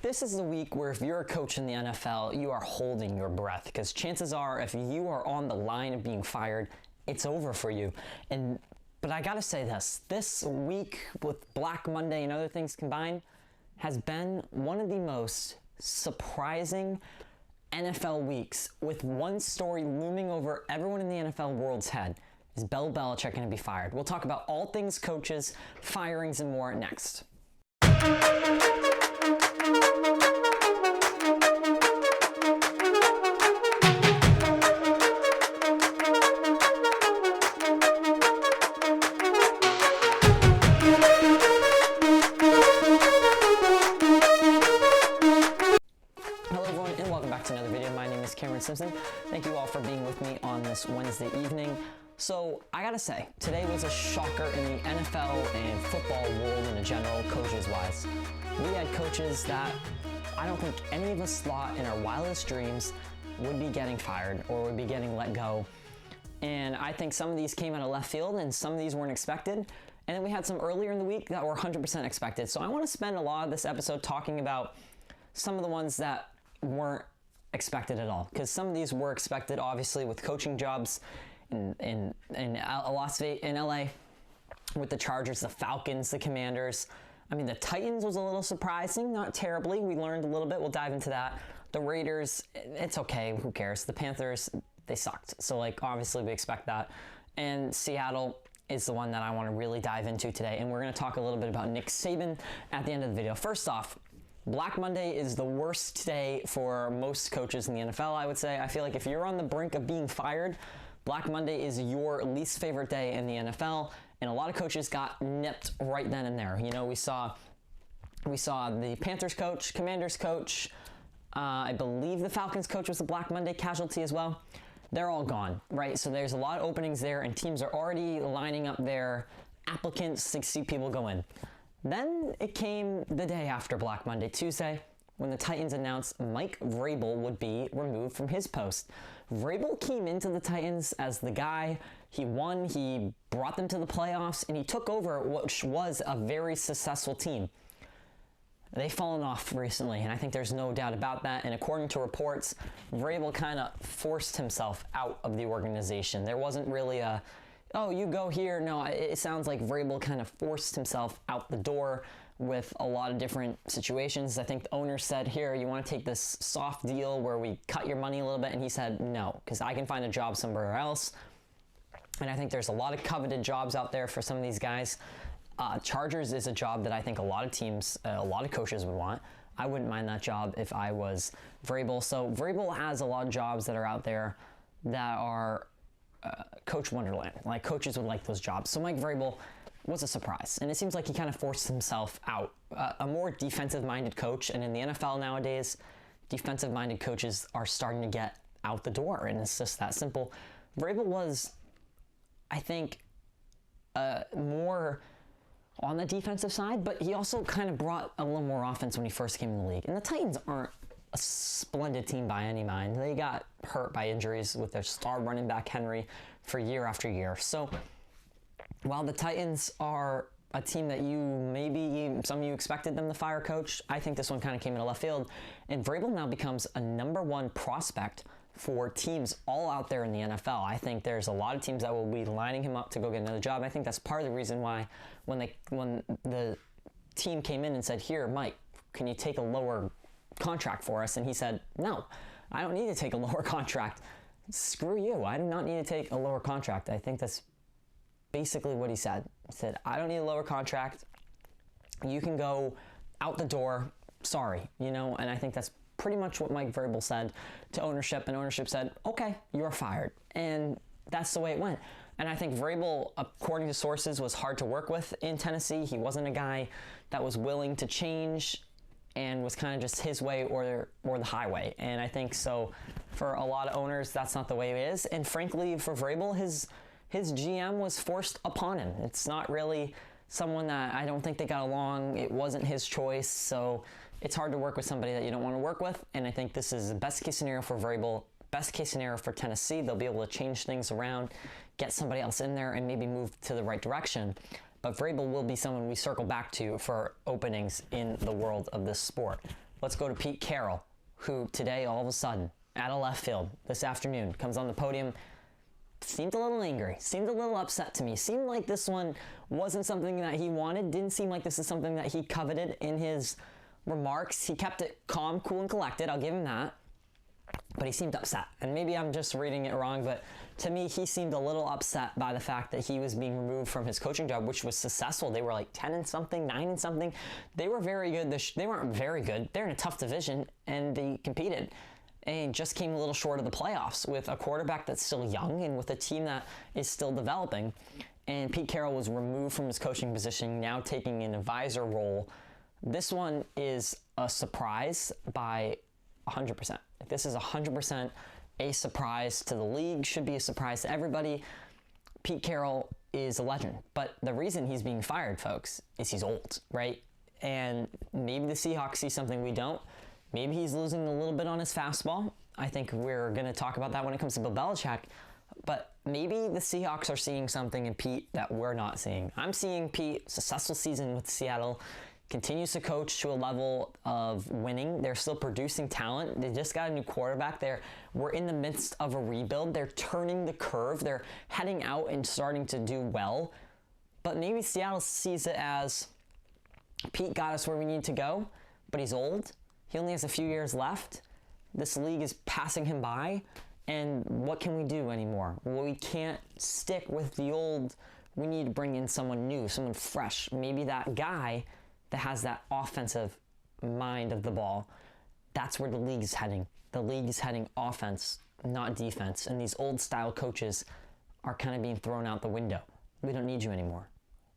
This is the week where if you're a coach in the NFL, you are holding your breath because chances are if you are on the line of being fired, it's over for you. But I gotta say this week with Black Monday and other things combined has been one of the most surprising NFL weeks, with one story looming over everyone in the NFL world's head. Is Bill Belichick going to be fired? We'll talk about all things coaches, firings, and more next. Simpson. Thank you all for being with me on this Wednesday evening. So I gotta say, today was a shocker in the NFL and football world in general, coaches wise. We had coaches that I don't think any of us thought in our wildest dreams would be getting fired or would be getting let go. And I think some of these came out of left field and some of these weren't expected. And then we had some earlier in the week that were 100% expected. So I want to spend a lot of this episode talking about some of the ones that weren't expected at all, because some of these were expected, obviously, with coaching jobs in Las Vegas, in LA, with the Chargers, the Falcons, the Commanders. I mean, the Titans was a little surprising, not terribly. We learned a little bit. We'll dive into that. The Raiders, it's okay. Who cares? The Panthers, they sucked. So, obviously, we expect that. And Seattle is the one that I want to really dive into today. And we're going to talk a little bit about Nick Saban at the end of the video. First off, Black Monday is the worst day for most coaches in the NFL, I would say. I feel like if you're on the brink of being fired, Black Monday is your least favorite day in the NFL, and a lot of coaches got nipped right then and there. You know, we saw the Panthers coach, Commanders coach, I believe the Falcons coach was a Black Monday casualty as well. They're all gone, right? So there's a lot of openings there, and teams are already lining up their applicants to see people go in. Then it came the day after Black Monday, Tuesday, when the Titans announced Mike Vrabel would be removed from his post. Vrabel came into the Titans as the guy. He won, he brought them to the playoffs, and he took over what was a very successful team. They've fallen off recently, and I think there's no doubt about that. And according to reports, Vrabel kind of forced himself out of the organization. There wasn't really a, oh, you go here. No, it sounds like Vrabel kind of forced himself out the door with a lot of different situations. I think the owner said, here, you want to take this soft deal where we cut your money a little bit? And he said, no, because I can find a job somewhere else. And I think there's a lot of coveted jobs out there for some of these guys. Chargers is a job that I think a lot of teams, a lot of coaches would want. I wouldn't mind that job if I was Vrabel. So Vrabel has a lot of jobs that are out there that are Coach Wonderland. Like, coaches would like those jobs. So Mike Vrabel was a surprise, and it seems like he kind of forced himself out. A more defensive-minded coach, and in the NFL nowadays, defensive-minded coaches are starting to get out the door, and it's just that simple. Vrabel was, I think, more on the defensive side, but he also kind of brought a little more offense when he first came in the league. And the Titans aren't a splendid team by any mind. They got hurt by injuries with their star running back Henry for year after year. So while the Titans are a team that some of you expected them to fire coach, I think this one kind of came in a left field. And Vrabel now becomes a #1 prospect for teams all out there in the NFL. I think there's a lot of teams that will be lining him up to go get another job. I think that's part of the reason why when the team came in and said, here, Mike, can you take a lower contract for us? And he said, no, I don't need to take a lower contract. Screw you. I do not need to take a lower contract. I think that's basically what he said. He said, I don't need a lower contract. You can go out the door. Sorry. And I think that's pretty much what Mike Vrabel said to ownership, and ownership said, okay, you're fired. And that's the way it went. And I think Vrabel, according to sources, was hard to work with in Tennessee. He wasn't a guy that was willing to change and was kind of just his way or the highway. And I think so for a lot of owners, that's not the way it is. And frankly, for Vrabel, his GM was forced upon him. It's not really someone that I don't think they got along. It wasn't his choice. So it's hard to work with somebody that you don't want to work with. And I think this is the best case scenario for Vrabel, best case scenario for Tennessee. They'll be able to change things around, get somebody else in there, and maybe move to the right direction. But Vrabel will be someone we circle back to for openings in the world of this sport. Let's go to Pete Carroll, who today, all of a sudden, out of left field this afternoon, comes on the podium, seemed a little angry, seemed a little upset to me, seemed like this one wasn't something that he wanted, didn't seem like this is something that he coveted in his remarks. He kept it calm, cool, and collected, I'll give him that, but he seemed upset. And maybe I'm just reading it wrong, but to me, he seemed a little upset by the fact that he was being removed from his coaching job, which was successful. They were like 10 and something, 9 and something. They were very good. They weren't very good. They're in a tough division, and they competed. And just came a little short of the playoffs with a quarterback that's still young and with a team that is still developing. And Pete Carroll was removed from his coaching position, now taking an advisor role. This one is a surprise by 100%. This is 100% a surprise to the league, should be a surprise to everybody. Pete Carroll is a legend, but the reason he's being fired, folks, is he's old, right? And maybe the Seahawks see something we don't. Maybe he's losing a little bit on his fastball. I think we're going to talk about that when it comes to Bill Belichick. But maybe the Seahawks are seeing something in Pete that we're not seeing. I'm seeing Pete, successful season with Seattle, continues to coach to a level of winning. They're still producing talent. They just got a new quarterback. We're in the midst of a rebuild. They're turning the curve. They're heading out and starting to do well. But maybe Seattle sees it as Pete got us where we need to go, but he's old. He only has a few years left. This league is passing him by. And what can we do anymore? Well, we can't stick with the old. We need to bring in someone new, someone fresh. Maybe that guy that has that offensive mind of the ball. That's where the league is heading. The league is heading offense, not defense. And these old style coaches are kind of being thrown out the window. We don't need you anymore.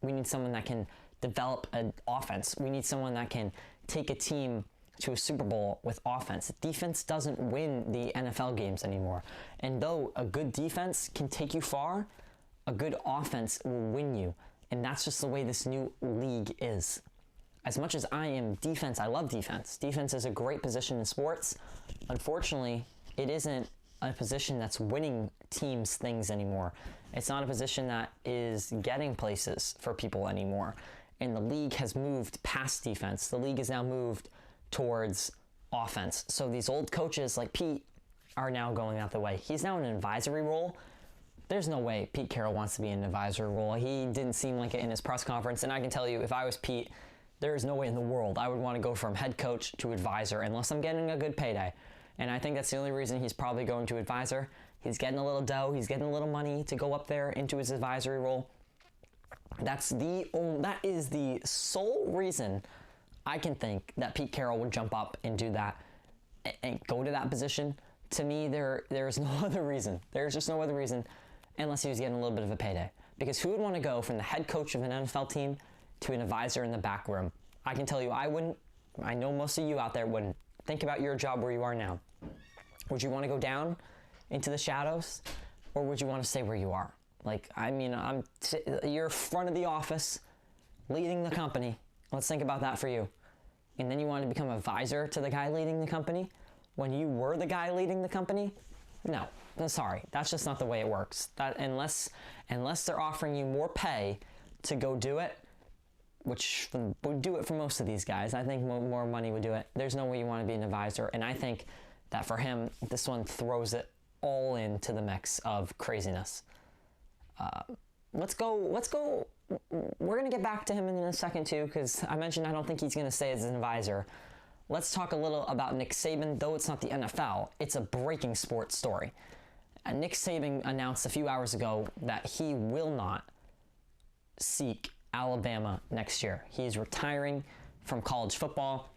We need someone that can develop an offense. We need someone that can take a team to a Super Bowl with offense. Defense doesn't win the NFL games anymore. And though a good defense can take you far, a good offense will win you. And that's just the way this new league is. As much as I am defense, I love defense. Defense is a great position in sports. Unfortunately, it isn't a position that's winning teams things anymore. It's not a position that is getting places for people anymore. And the league has moved past defense. The league has now moved towards offense. So these old coaches like Pete are now going out the way. He's now in an advisory role. There's no way Pete Carroll wants to be in an advisory role. He didn't seem like it in his press conference. And I can tell you, if I was Pete, there is no way in the world I would want to go from head coach to advisor unless I'm getting a good payday. And I think that's the only reason he's probably going to advisor. He's getting a little dough. He's getting a little money to go up there into his advisory role. That is the sole reason I can think that Pete Carroll would jump up and do that and go to that position. To me, there's no other reason. There's just no other reason unless he was getting a little bit of a payday. Because who would want to go from the head coach of an NFL team to an advisor in the back room? I can tell you I wouldn't. I know most of you out there wouldn't. Think about your job where you are now. Would you want to go down into the shadows, or would you want to stay where you are? Like, I mean, you're front of the office, leading the company. Let's think about that for you. And then you want to become advisor to the guy leading the company when you were the guy leading the company? No, I'm sorry. That's just not the way it works. That unless they're offering you more pay to go do it, which would do it for most of these guys. I think more money would do it. There's no way you want to be an advisor. And I think that for him, this one throws it all into the mix of craziness. Let's go. We're going to get back to him in a second too, because I mentioned I don't think he's going to stay as an advisor. Let's talk a little about Nick Saban. Though it's not the NFL, it's a breaking sports story. And Nick Saban announced a few hours ago that he will not seek Alabama next year. He's retiring from college football,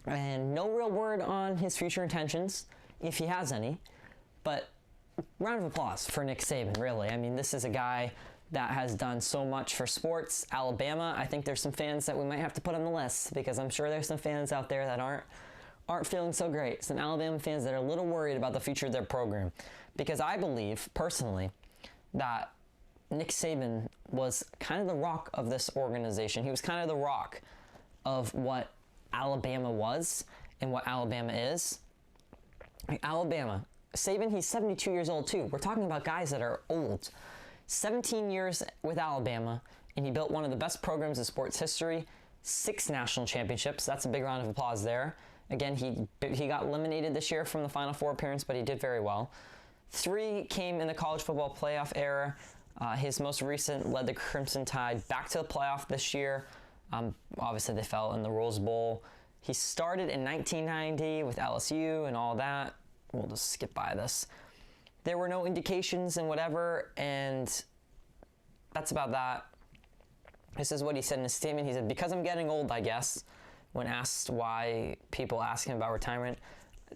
and no real word on his future intentions, if he has any. But round of applause for Nick Saban, really. I mean, this is a guy that has done so much for sports. Alabama, I think there's some fans that we might have to put on the list, because I'm sure there's some fans out there that aren't feeling so great. Some Alabama fans that are a little worried about the future of their program, because I believe personally that Nick Saban was kind of the rock of this organization. He was kind of the rock of what Alabama was and what Alabama is. Alabama, Saban, he's 72 years old too. We're talking about guys that are old. 17 years with Alabama, and he built one of the best programs in sports history. 6 national championships. That's a big round of applause there. Again, he got eliminated this year from the Final Four appearance, but he did very well. 3 came in the college football playoff era. His most recent led the Crimson Tide back to the playoff this year. Obviously, they fell in the Rose Bowl. He started in 1990 with LSU and all that. We'll just skip by this. There were no indications and whatever, and that's about that. This is what he said in his statement. He said, "Because I'm getting old, I guess," when asked why people ask him about retirement.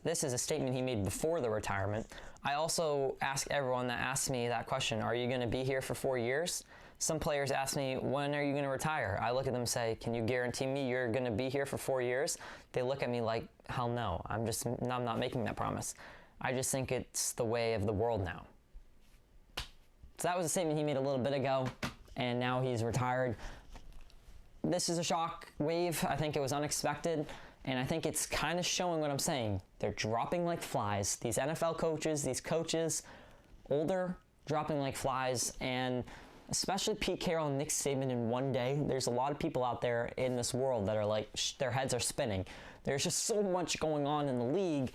This is a statement he made before the retirement. I also ask everyone that asks me that question, are you going to be here for 4 years? Some players ask me, when are you going to retire? I look at them and say, can you guarantee me you're going to be here for 4 years? They look at me like, hell no. I'm not making that promise. I just think it's the way of the world now. So that was a statement he made a little bit ago, and now he's retired. This is a shock wave. I think it was unexpected, and I think it's kind of showing what I'm saying. They're dropping like flies. These NFL coaches, these coaches, older, dropping like flies, and especially Pete Carroll and Nick Saban in one day. There's a lot of people out there in this world that are like, their heads are spinning. There's just so much going on in the league,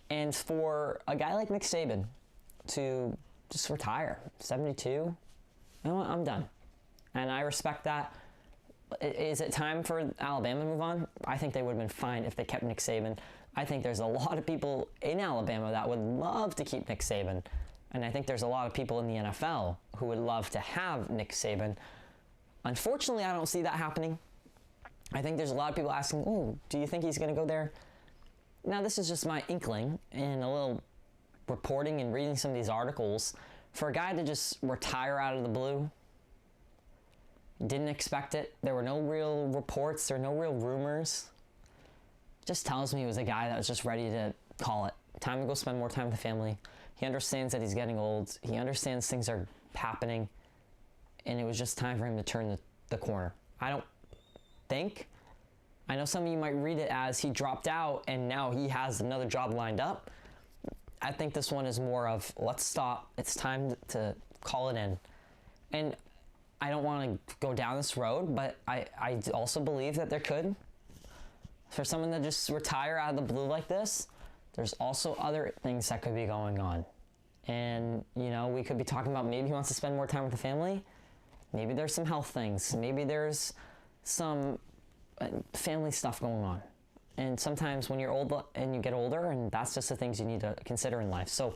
and for a guy like Nick Saban to just retire, 72, you know what, I'm done. And I respect that. Is it time for Alabama to move on? I think they would have been fine if they kept Nick Saban. I think there's a lot of people in Alabama that would love to keep Nick Saban. And I think there's a lot of people in the NFL who would love to have Nick Saban. Unfortunately, I don't see that happening. I think there's a lot of people asking, oh, do you think he's going to go there? Now, this is just my inkling and a little reporting and reading some of these articles. For a guy to just retire out of the blue, didn't expect it. There were no real reports. There were no real rumors. Just tells me he was a guy that was just ready to call it. Time to go spend more time with the family. He understands that he's getting old. He understands things are happening. And it was just time for him to turn the corner. I don't think. I know some of you might read it as he dropped out and now he has another job lined up. I think this one is more of, let's stop. It's time to call it in. And I don't want to go down this road, but I also believe that there could. For someone to just retire out of the blue like this, there's also other things that could be going on. And, you know, we could be talking about maybe he wants to spend more time with the family. Maybe there's some health things. Maybe there's some family stuff going on. And sometimes when you're old and you get older, and that's just the things you need to consider in life. So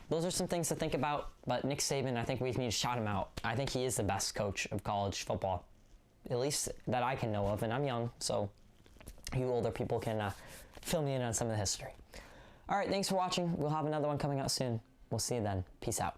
those are some things to think about. But Nick Saban, I think we need to shout him out. I think he is the best coach of college football, at least that I can know of. And I'm young, so you older people can fill me in on some of the history. All right, thanks for watching. We'll have another one coming out soon. We'll see you then. Peace out.